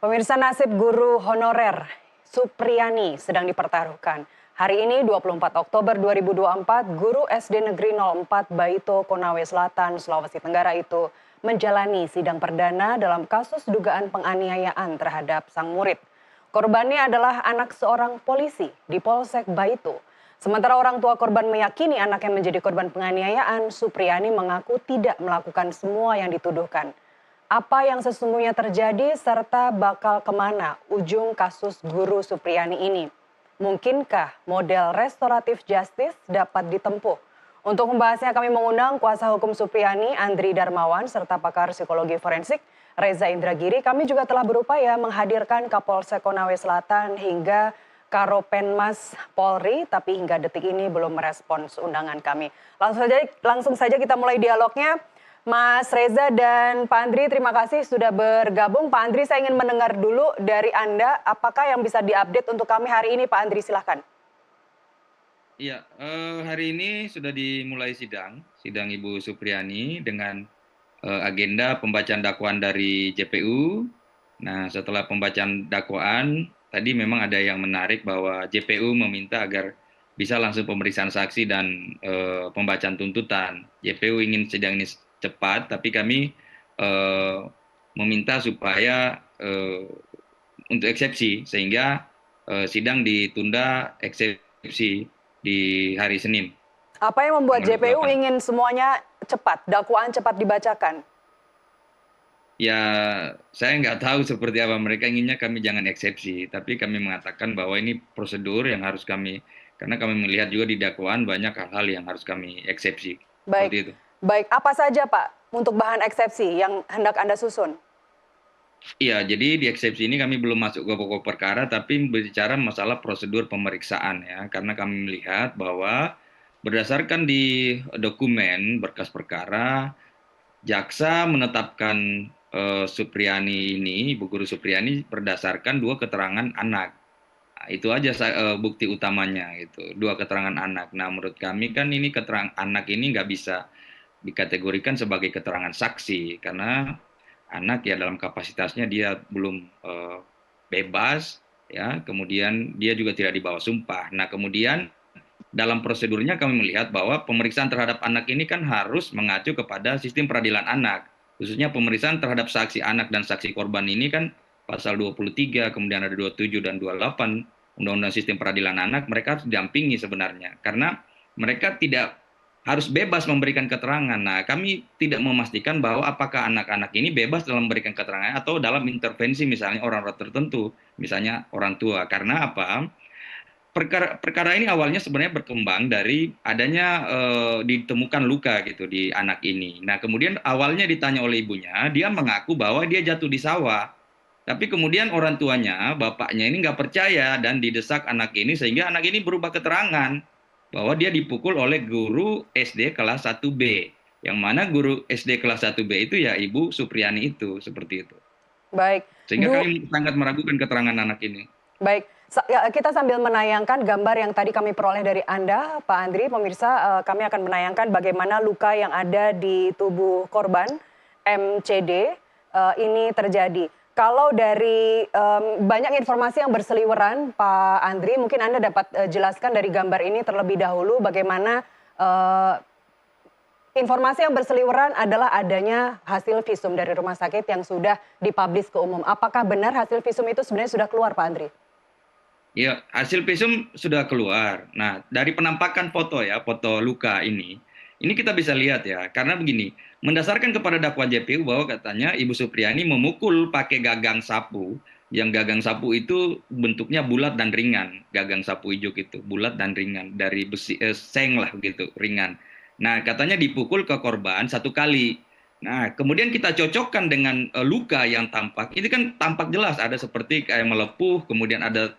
Pemirsa, nasib guru honorer Supriyani sedang dipertaruhkan. Hari ini 24 Oktober 2024, guru SD Negeri 04 Baito Konawe Selatan, Sulawesi Tenggara itu menjalani sidang perdana dalam kasus dugaan penganiayaan terhadap sang murid. Korbannya adalah anak seorang polisi di Polsek Baito. Sementara orang tua korban meyakini anak yang menjadi korban penganiayaan, Supriyani mengaku tidak melakukan semua yang dituduhkan. Apa yang sesungguhnya terjadi serta bakal kemana ujung kasus guru Supriyani ini? Mungkinkah model restoratif justice dapat ditempuh? Untuk membahasnya kami mengundang kuasa hukum Supriyani, Andri Darmawan, serta pakar psikologi forensik, Reza Indragiri. Kami juga telah berupaya menghadirkan Kapolsek Konawe Selatan hingga Karopenmas Polri, tapi hingga detik ini belum merespons undangan kami. Langsung saja kita mulai dialognya. Mas Reza dan Pak Andri, terima kasih sudah bergabung. Pak Andri, saya ingin mendengar dulu dari Anda, apakah yang bisa diupdate untuk kami hari ini, Pak Andri, silahkan. Iya, hari ini sudah dimulai sidang Ibu Supriyani dengan agenda pembacaan dakwaan dari JPU. Nah, setelah pembacaan dakwaan, tadi memang ada yang menarik bahwa JPU meminta agar bisa langsung pemeriksaan saksi dan pembacaan tuntutan. JPU ingin sidang ini cepat, tapi kami meminta supaya untuk eksepsi, sehingga sidang ditunda eksepsi di hari Senin. Apa yang membuat JPU 8. ingin semuanya cepat, dakwaan cepat dibacakan? Ya, saya nggak tahu seperti apa mereka inginnya, kami jangan eksepsi, tapi kami mengatakan bahwa ini prosedur yang harus kami, karena kami melihat juga di dakwaan banyak hal-hal yang harus kami eksepsi. Seperti itu. Baik. Apa saja Pak untuk bahan eksepsi yang hendak Anda susun? Iya, jadi di eksepsi ini kami belum masuk ke pokok perkara, tapi berbicara masalah prosedur pemeriksaan ya, karena kami melihat bahwa berdasarkan di dokumen berkas perkara, jaksa menetapkan Supriyani ini, Ibu Guru Supriyani berdasarkan 2 keterangan anak. Nah, itu aja bukti utamanya gitu, 2 keterangan anak. Nah, menurut kami kan ini keterangan anak ini nggak bisa dikategorikan sebagai keterangan saksi, karena anak ya dalam kapasitasnya dia belum bebas, ya, kemudian dia juga tidak dibawa sumpah. Nah, kemudian dalam prosedurnya kami melihat bahwa pemeriksaan terhadap anak ini kan harus mengacu kepada sistem peradilan anak, khususnya pemeriksaan terhadap saksi anak dan saksi korban ini kan pasal 23, kemudian ada 27 dan 28 Undang-Undang Sistem Peradilan Anak, mereka harus didampingi sebenarnya, karena mereka tidak harus bebas memberikan keterangan. Nah, kami tidak memastikan bahwa apakah anak-anak ini bebas dalam memberikan keterangan atau dalam intervensi misalnya orang-orang tertentu, misalnya orang tua. Karena apa? Perkara ini awalnya sebenarnya berkembang dari adanya ditemukan luka gitu di anak ini. Nah, kemudian awalnya ditanya oleh ibunya, dia mengaku bahwa dia jatuh di sawah. Tapi kemudian orang tuanya, bapaknya ini nggak percaya dan didesak anak ini, sehingga anak ini berubah keterangan bahwa dia dipukul oleh guru SD kelas 1B. Yang mana guru SD kelas 1B itu ya Ibu Supriyani itu, seperti itu. Baik. Sehingga kami sangat meragukan keterangan anak ini. Baik, kita sambil menayangkan gambar yang tadi kami peroleh dari Anda, Pak Andri. Pemirsa, kami akan menayangkan bagaimana luka yang ada di tubuh korban MCD ini terjadi. Kalau dari banyak informasi yang berseliweran, Pak Andri, mungkin Anda dapat jelaskan dari gambar ini terlebih dahulu bagaimana informasi yang berseliweran adalah adanya hasil visum dari rumah sakit yang sudah dipublish ke umum. Apakah benar hasil visum itu sebenarnya sudah keluar, Pak Andri? Ya, hasil visum sudah keluar. Nah, dari penampakan foto ya, foto luka ini kita bisa lihat ya, karena begini, mendasarkan kepada dakwaan JPU bahwa katanya Ibu Supriyani memukul pakai gagang sapu, yang gagang sapu itu bentuknya bulat dan ringan, gagang sapu ijuk itu bulat dan ringan, dari besi, seng lah gitu, ringan. Nah, katanya dipukul ke korban 1 kali. Nah, kemudian kita cocokkan dengan luka yang tampak, ini kan tampak jelas ada seperti kayak melepuh, kemudian ada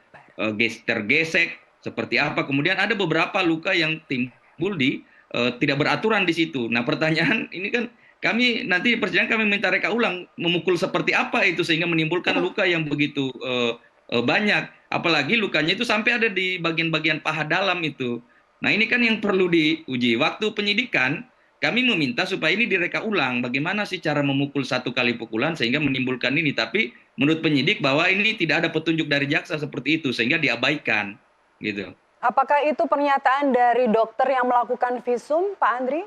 tergesek seperti apa, kemudian ada beberapa luka yang timbul di tidak beraturan di situ. Nah, pertanyaan ini kan kami nanti di persidangan kami minta reka ulang memukul seperti apa itu sehingga menimbulkan luka yang begitu banyak, apalagi lukanya itu sampai ada di bagian-bagian paha dalam itu. Nah, ini kan yang perlu diuji. Waktu penyidikan kami meminta supaya ini direka ulang bagaimana sih cara memukul 1 kali pukulan sehingga menimbulkan ini, tapi menurut penyidik bahwa ini tidak ada petunjuk dari jaksa seperti itu sehingga diabaikan gitu. Apakah itu pernyataan dari dokter yang melakukan visum, Pak Andri?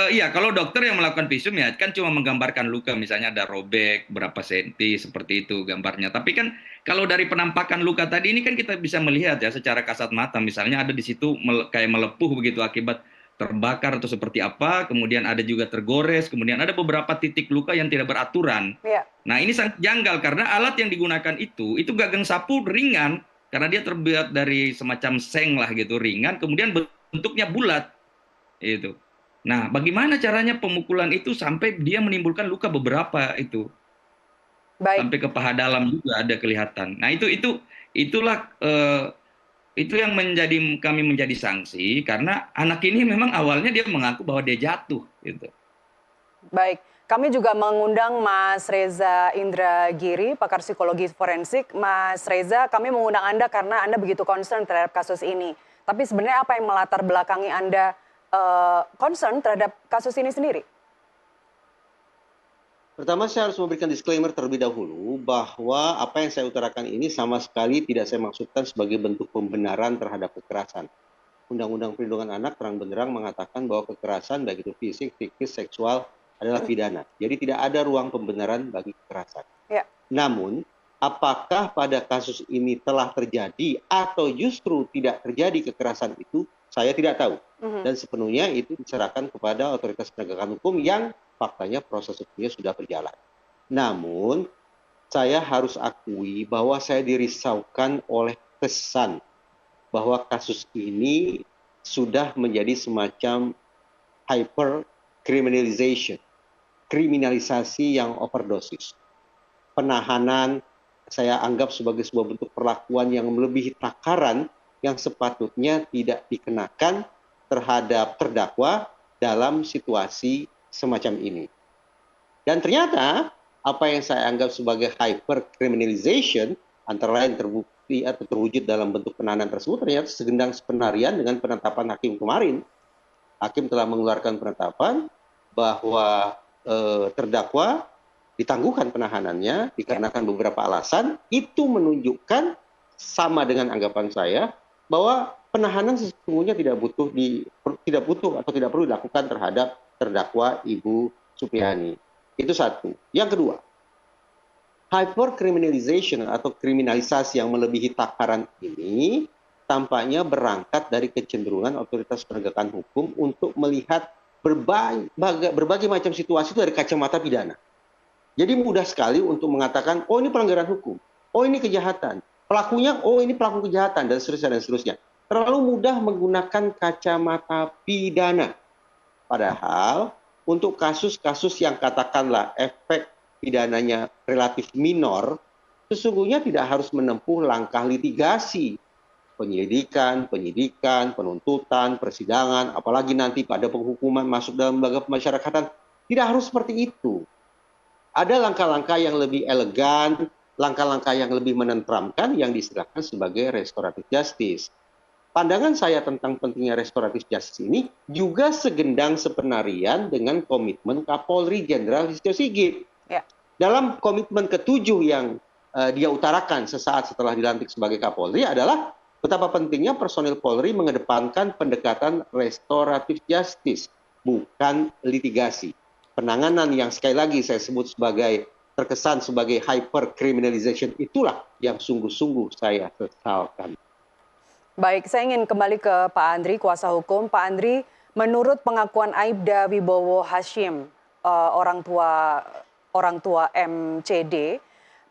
Iya, kalau dokter yang melakukan visum ya kan cuma menggambarkan luka, misalnya ada robek berapa senti seperti itu gambarnya. Tapi kan kalau dari penampakan luka tadi ini kan kita bisa melihat ya secara kasat mata, misalnya ada di situ kayak melepuh begitu akibat terbakar atau seperti apa, kemudian ada juga tergores, kemudian ada beberapa titik luka yang tidak beraturan. Ya, Nah, ini sangat janggal karena alat yang digunakan itu gagang sapu ringan karena dia terbuat dari semacam seng lah gitu, ringan, kemudian bentuknya bulat itu. Nah, bagaimana caranya pemukulan itu sampai dia menimbulkan luka beberapa itu, baik. sampai ke paha dalam juga ada kelihatan. Nah, itulah itu yang kami menjadi sanksi karena anak ini memang awalnya dia mengaku bahwa dia jatuh gitu. Baik, kami juga mengundang Mas Reza Indragiri, pakar psikologi forensik. Mas Reza, kami mengundang Anda karena Anda begitu concern terhadap kasus ini. Tapi sebenarnya apa yang melatar belakangi Anda concern terhadap kasus ini sendiri? Pertama, saya harus memberikan disclaimer terlebih dahulu bahwa apa yang saya utarakan ini sama sekali tidak saya maksudkan sebagai bentuk pembenaran terhadap kekerasan. Undang-Undang Perlindungan Anak terang benderang mengatakan bahwa kekerasan baik itu fisik, psikis, seksual adalah pidana. Jadi tidak ada ruang pembenaran bagi kekerasan. Ya. Namun, apakah pada kasus ini telah terjadi atau justru tidak terjadi kekerasan itu, saya tidak tahu. Dan sepenuhnya itu diserahkan kepada otoritas penegakan hukum yang faktanya proses hukumnya sudah berjalan. Namun, saya harus akui bahwa saya dirisaukan oleh kesan bahwa kasus ini sudah menjadi semacam hyper criminalization, kriminalisasi yang overdosis. Penahanan saya anggap sebagai sebuah bentuk perlakuan yang melebihi takaran yang sepatutnya tidak dikenakan terhadap terdakwa dalam situasi semacam ini. Dan ternyata apa yang saya anggap sebagai hyper criminalization antara lain terbukti atau terwujud dalam bentuk penahanan tersebut ternyata segendang sepenarian dengan penetapan hakim kemarin. Hakim telah mengeluarkan penetapan bahwa terdakwa ditangguhkan penahanannya dikarenakan beberapa alasan. Itu menunjukkan sama dengan anggapan saya bahwa penahanan sesungguhnya tidak butuh atau tidak perlu dilakukan terhadap terdakwa Ibu Supriani. Itu satu. Yang kedua, hypercriminalization atau kriminalisasi yang melebihi takaran ini tampaknya berangkat dari kecenderungan otoritas penegakan hukum untuk melihat berbagai macam situasi itu dari kacamata pidana. Jadi mudah sekali untuk mengatakan, oh ini pelanggaran hukum, oh ini kejahatan, pelakunya, oh ini pelaku kejahatan, dan seterusnya, dan seterusnya. Terlalu mudah menggunakan kacamata pidana. Padahal untuk kasus-kasus yang katakanlah efek pidananya relatif minor, sesungguhnya tidak harus menempuh langkah litigasi. Penyelidikan, penyidikan, penuntutan, persidangan, apalagi nanti pada penghukuman masuk dalam lembaga pemasyarakatan, tidak harus seperti itu. Ada langkah-langkah yang lebih elegan, langkah-langkah yang lebih menenteramkan yang diistilahkan sebagai restoratif justice. Pandangan saya tentang pentingnya restoratif justice ini juga segendang sepenarian dengan komitmen Kapolri Jenderal Listio Sigit. Ya. Dalam komitmen ketujuh yang dia utarakan sesaat setelah dilantik sebagai Kapolri adalah betapa pentingnya personil Polri mengedepankan pendekatan restoratif justice, bukan litigasi. Penanganan yang sekali lagi saya sebut sebagai terkesan sebagai hyper criminalization itulah yang sungguh-sungguh saya sesalkan. Baik, saya ingin kembali ke Pak Andri, kuasa hukum. Pak Andri, menurut pengakuan Aibda Wibowo Hashim, orang tua MCD,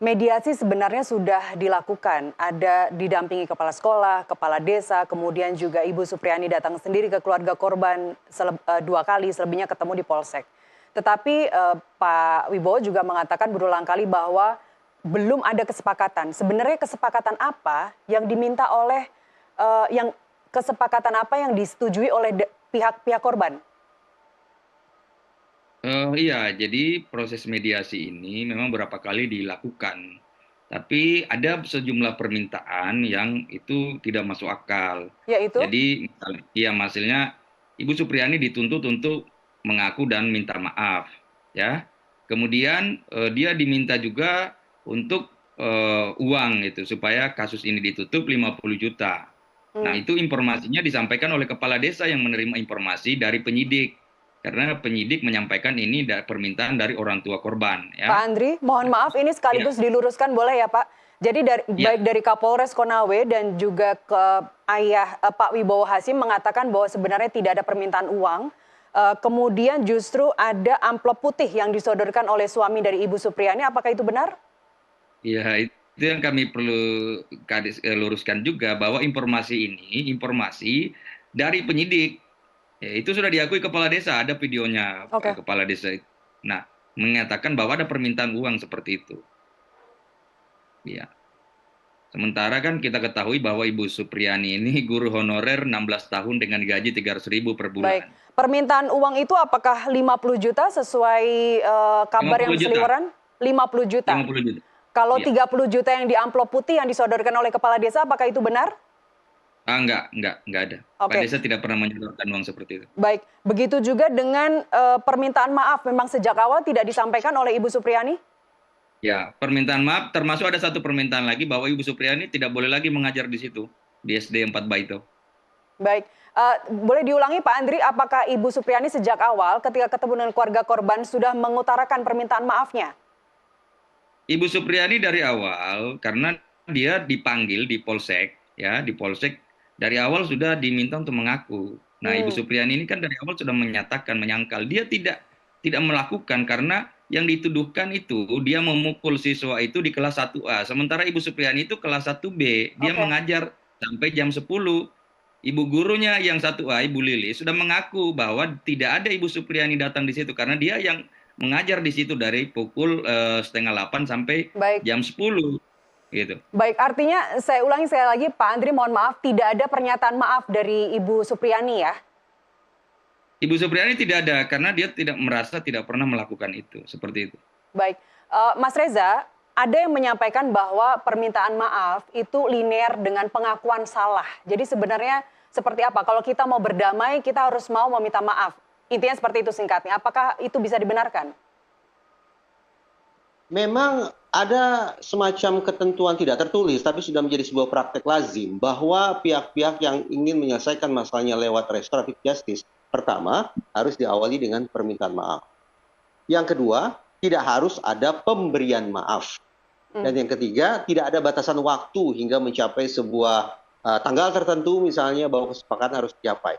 mediasi sebenarnya sudah dilakukan. Ada didampingi kepala sekolah, kepala desa, kemudian juga Ibu Supriani datang sendiri ke keluarga korban 2 kali, selebihnya ketemu di Polsek. Tetapi Pak Wibowo juga mengatakan berulang kali bahwa belum ada kesepakatan. Sebenarnya kesepakatan apa yang diminta oleh kesepakatan apa yang disetujui oleh pihak korban? Iya, jadi proses mediasi ini memang berapa kali dilakukan. Tapi ada sejumlah permintaan yang itu tidak masuk akal. Yaitu? Jadi, hasilnya Ibu Supriani dituntut untuk mengaku dan minta maaf, ya. Kemudian dia diminta juga untuk uang itu supaya kasus ini ditutup 50 juta. Nah, itu informasinya disampaikan oleh kepala desa yang menerima informasi dari penyidik. Karena penyidik menyampaikan ini permintaan dari orang tua korban. Pak Ya. Andri, mohon maaf ini sekaligus diluruskan boleh ya Pak? Jadi baik dari Kapolres Konawe dan juga ke ayah Pak Wibowo Hasim mengatakan bahwa sebenarnya tidak ada permintaan uang. Kemudian justru ada amplop putih yang disodorkan oleh suami dari Ibu Supriyani. Apakah itu benar? Ya, itu yang kami perlu luruskan juga bahwa informasi ini informasi dari penyidik. Ya, itu sudah diakui kepala desa, ada videonya kepala desa. Nah, mengatakan bahwa ada permintaan uang seperti itu. Ya. Sementara kan kita ketahui bahwa Ibu Supriyani ini guru honorer 16 tahun dengan gaji 300.000 per bulan. Baik. Permintaan uang itu apakah 50 juta sesuai kabar yang berseliweran? 50 juta. 50 juta. Kalau ya. 30 juta yang di amplop putih yang disodorkan oleh kepala desa, apakah itu benar? Enggak ada. Kepala desa tidak pernah menyodorkan uang seperti itu. Baik, begitu juga dengan permintaan maaf memang sejak awal tidak disampaikan oleh Ibu Supriyani? Ya, permintaan maaf termasuk ada satu permintaan lagi bahwa Ibu Supriyani tidak boleh lagi mengajar di situ, di SD 4 Baito. Baik, boleh diulangi Pak Andri, apakah Ibu Supriyani sejak awal ketika ketemu dengan keluarga korban sudah mengutarakan permintaan maafnya? Ibu Supriyani dari awal, karena dia dipanggil di Polsek, ya di Polsek, dari awal sudah diminta untuk mengaku. Nah, Ibu Supriyani ini kan dari awal sudah menyatakan, menyangkal, dia tidak melakukan karena yang dituduhkan itu dia memukul siswa itu di kelas 1A. Sementara Ibu Supriyani itu kelas 1B, dia mengajar sampai jam 10. Ibu gurunya yang 1A, Ibu Lili, sudah mengaku bahwa tidak ada Ibu Supriyani datang di situ karena dia yang mengajar di situ dari pukul 7:30 sampai jam 10. Gitu. Baik, artinya saya ulangi sekali lagi Pak Andri, mohon maaf, tidak ada pernyataan maaf dari Ibu Supriyani ya? Ibu Supriyani tidak ada karena dia tidak pernah melakukan itu, seperti itu. Baik, Mas Reza, ada yang menyampaikan bahwa permintaan maaf itu linear dengan pengakuan salah. Jadi sebenarnya seperti apa? Kalau kita mau berdamai, kita harus mau meminta maaf. Intinya seperti itu singkatnya. Apakah itu bisa dibenarkan? Memang ada semacam ketentuan tidak tertulis, tapi sudah menjadi sebuah praktek lazim bahwa pihak-pihak yang ingin menyelesaikan masalahnya lewat restoratif justice, pertama harus diawali dengan permintaan maaf. Yang kedua, tidak harus ada pemberian maaf. Dan yang ketiga, tidak ada batasan waktu hingga mencapai sebuah tanggal tertentu, misalnya bahwa kesepakatan harus dicapai.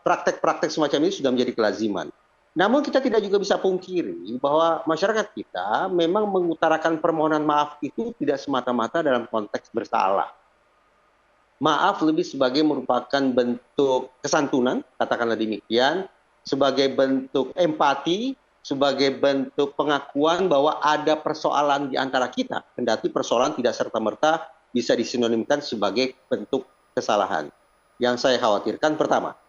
Praktek-praktek semacam ini sudah menjadi kelaziman. Namun kita tidak juga bisa pungkiri bahwa masyarakat kita memang mengutarakan permohonan maaf itu tidak semata-mata dalam konteks bersalah. Maaf lebih sebagai merupakan bentuk kesantunan, katakanlah demikian, sebagai bentuk empati, sebagai bentuk pengakuan bahwa ada persoalan di antara kita, kendati persoalan tidak serta-merta bisa disinonimkan sebagai bentuk kesalahan. Yang saya khawatirkan pertama,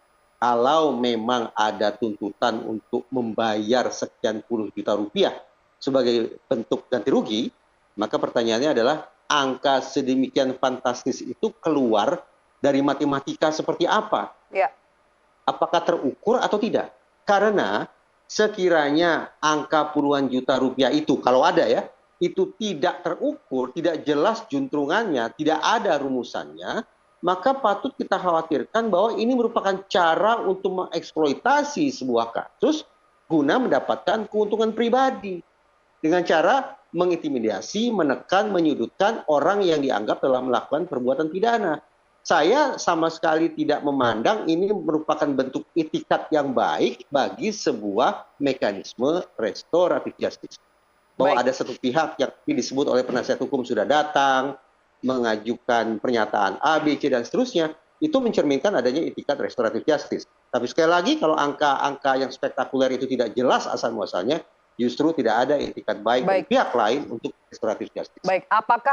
kalau memang ada tuntutan untuk membayar sekian puluh juta rupiah sebagai bentuk ganti rugi, maka pertanyaannya adalah angka sedemikian fantastis itu keluar dari matematika seperti apa? Ya. Apakah terukur atau tidak? Karena sekiranya angka puluhan juta rupiah itu, kalau ada ya, itu tidak terukur, tidak jelas juntrungannya, tidak ada rumusannya, maka patut kita khawatirkan bahwa ini merupakan cara untuk mengeksploitasi sebuah kasus guna mendapatkan keuntungan pribadi dengan cara mengintimidasi, menekan, menyudutkan orang yang dianggap telah melakukan perbuatan pidana. Saya sama sekali tidak memandang ini merupakan bentuk itikat yang baik bagi sebuah mekanisme restoratif justice. Bahwa ada satu pihak yang disebut oleh penasihat hukum sudah datang, mengajukan pernyataan A, B, C, dan seterusnya, itu mencerminkan adanya itikat restoratif justice. Tapi sekali lagi, kalau angka-angka yang spektakuler itu tidak jelas asal-muasalnya, justru tidak ada itikat baik dari pihak lain untuk restoratif justice. Baik, apakah